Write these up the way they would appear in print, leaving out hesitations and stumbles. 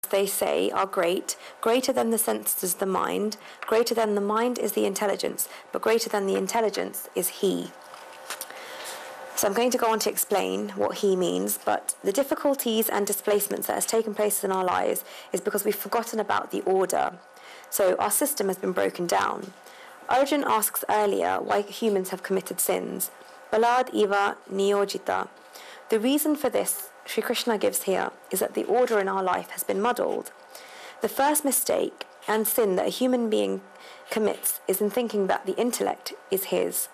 they say, are great. Greater than the senses is the mind. Greater than the mind is the intelligence. But greater than the intelligence is he. So I'm going to go on to explain what he means, but the difficulties and displacements that has taken place in our lives is because we've forgotten about the order. So our system has been broken down. Arjun asks earlier why humans have committed sins. Balad eva niyojita. The reason for this, Sri Krishna gives here, is that the order in our life has been muddled. The first mistake and sin that a human being commits is in thinking that the intellect is his.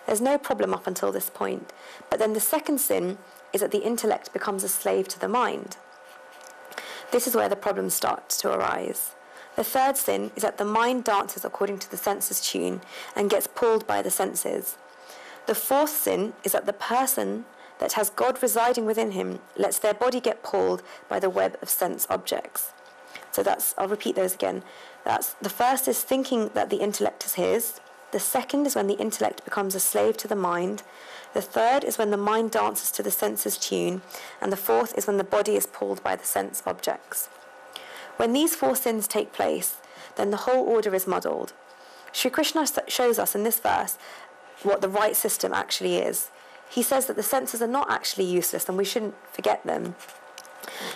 There's no problem up until this point. But then the second sin is that the intellect becomes a slave to the mind. This is where the problem starts to arise. The third sin is that the mind dances according to the senses' tune and gets pulled by the senses. The fourth sin is that the person that has God residing within him lets their body get pulled by the web of sense objects. So I'll repeat those again. The first is thinking that the intellect is his. The second is when the intellect becomes a slave to the mind. The third is when the mind dances to the senses' tune. And the fourth is when the body is pulled by the sense objects. When these four sins take place, then the whole order is muddled. Sri Krishna shows us in this verse what the right system actually is. He says that the senses are not actually useless and we shouldn't forget them.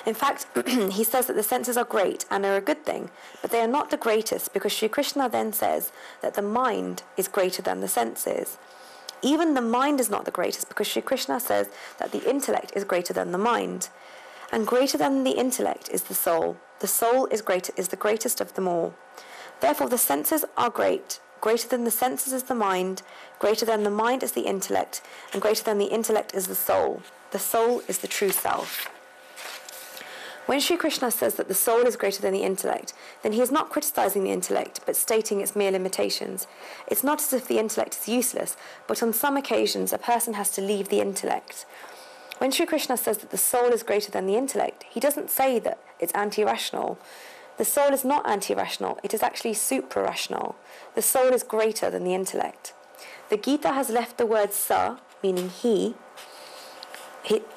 In fact, he says that the senses are great and are a good thing, but they are not the greatest because Sri Krishna then says that the mind is greater than the senses. Even the mind is not the greatest because Sri Krishna says that the intellect is greater than the mind. And greater than the intellect is the soul. The soul is the greatest of them all. Therefore, the senses are great. Greater than the senses is the mind. Greater than the mind is the intellect. And greater than the intellect is the soul. The soul is the true self. When Sri Krishna says that the soul is greater than the intellect, then he is not criticizing the intellect, but stating its mere limitations. It's not as if the intellect is useless, but on some occasions a person has to leave the intellect. When Sri Krishna says that the soul is greater than the intellect, he doesn't say that it's anti-rational. The soul is not anti-rational, it is actually supra-rational. The soul is greater than the intellect. The Gita has left the word sa, meaning he,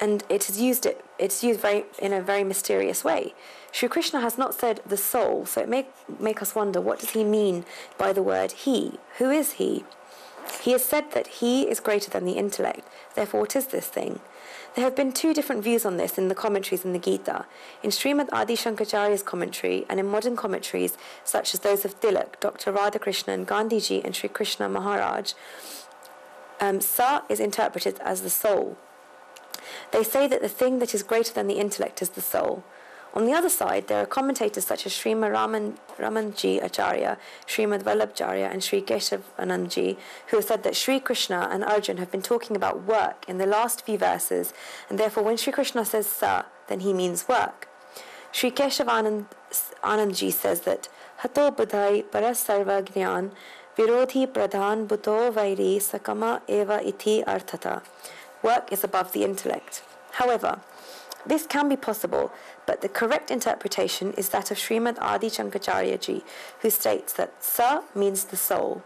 and it's used in a very mysterious way. Sri Krishna has not said the soul, so it may make us wonder, what does he mean by the word he? Who is he? He has said that he is greater than the intellect, therefore what is this thing? There have been two different views on this in the commentaries in the Gita. In Srimad Adi Shankaracharya's commentary and in modern commentaries such as those of Tilak, Dr. Radhakrishnan, Gandhiji and Sri Krishna Maharaj, sa is interpreted as the soul. They say that the thing that is greater than the intellect is the soul. On the other side, there are commentators such as Srimad Ramanji Acharya, Srimad Vallabhacharya and Sri Keshavanandji, who have said that Sri Krishna and Arjun have been talking about work in the last few verses, and therefore when Sri Krishna says sa, then he means work. Sri Keshavanandji says that Hato Budhai Paras Sarva Gyan Virodhi Pradhan Bhuto Vairi Sakama Eva Iti Arthata. Work is above the intellect. However, this can be possible, but the correct interpretation is that of Srimad Adi Shankaracharya ji, who states that sa means the soul.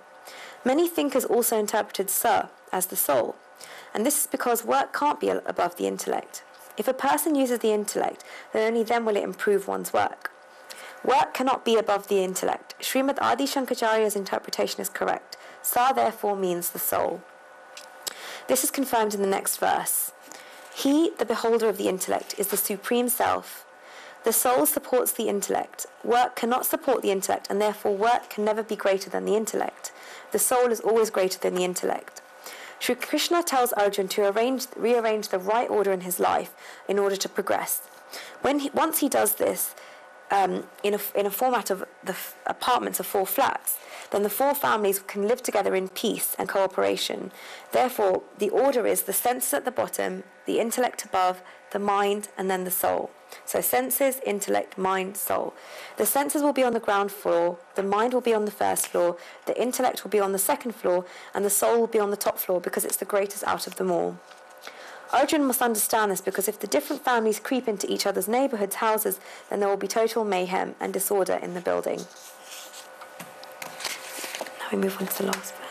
Many thinkers also interpreted sa as the soul, and this is because work can't be above the intellect. If a person uses the intellect, then only then will it improve one's work. Work cannot be above the intellect. Srimad Adi Shankaracharya's interpretation is correct. Sa therefore means the soul. This is confirmed in the next verse. He, the beholder of the intellect, is the supreme self. The soul supports the intellect. Work cannot support the intellect, and therefore work can never be greater than the intellect. The soul is always greater than the intellect. Sri Krishna tells Arjun to rearrange the right order in his life in order to progress. Once he does this, in a format of the apartments of 4 flats, then the 4 families can live together in peace and cooperation. Therefore, the order is the senses at the bottom, the intellect above, the mind, and then the soul. So senses, intellect, mind, soul. The senses will be on the ground floor, the mind will be on the first floor, the intellect will be on the second floor, and the soul will be on the top floor because it's the greatest out of them all. Arjun must understand this because if the different families creep into each other's neighborhoods' houses, then there will be total mayhem and disorder in the building. Now we move on to the last verse.